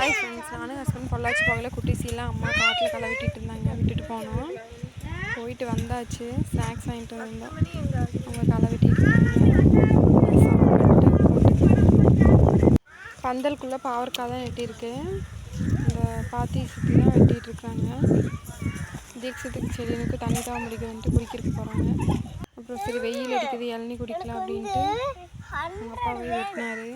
Hi friends, நானும் husband Pollachi போகல. குட்டிஸெல்லாம் அம்மா காட்டில் களை விட்டுட்டு இருந்தாங்க, விட்டுட்டு போனோம். போயிட்டு வந்தாச்சு. ஸ்நாக்ஸ் வாங்கிட்டு வந்தோம். அவங்க களை வெட்டிட்டு இருந்தாங்க. பந்தலுக்குள்ளே பாவற்காய் தான் வெட்டியிருக்கு. இந்த பாத்தி சுற்றி தான் வெட்டிகிட்டு இருக்காங்க. தீட்சத்துக்கு செடினுக்கு தண்ணி தான் முடிக்கிறதுன்ட்டு குடிக்கிறதுக்கு போகிறாங்க. அப்புறம் சரி வெயில் அடிக்குது, இளநீ குடிக்கலாம் அப்படின்ட்டு எங்கள் அப்பாவே வெட்டினாரு.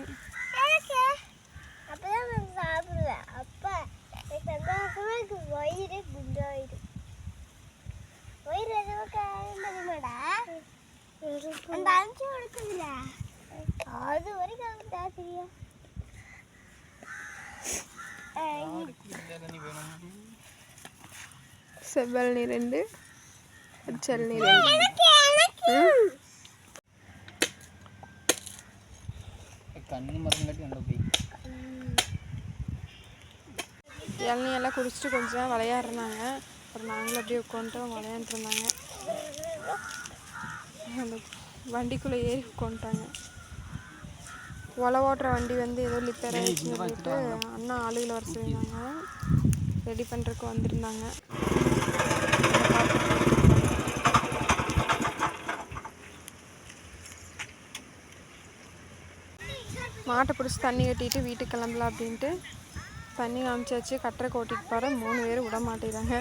செவ்வல் நீர் 2, பச்சல் நீர் 2. இளநீயெல்லாம் குடிச்சிட்டு கொஞ்ச நேரம் விளையாடுறாங்க. அப்புறம் நாங்களும் அப்படியே உட்காந்துட்டு விளையாண்டுட்டு இருந்தாங்க. அந்த வண்டிக்குள்ளே ஏறி உட்காந்துட்டாங்க. ஒலை ஓட்டுற வண்டி ஏதோ லிப்பர் ஆயிடுச்சுன்னு சொல்லிட்டு அண்ணா ஆளுகளை வர சொல்லியிருந்தாங்க. ரெடி பண்ணுறதுக்கு வந்திருந்தாங்க. மாட்டை பிடிச்சி தண்ணி கட்டிட்டு வீட்டுக்கு கிளம்பலாம் அப்படின்ட்டு தண்ணி காமிச்சாச்சு. கட்டரை ஓட்டிட்டு போகிற 3 பேர் விட மாட்டேங்கிறாங்க.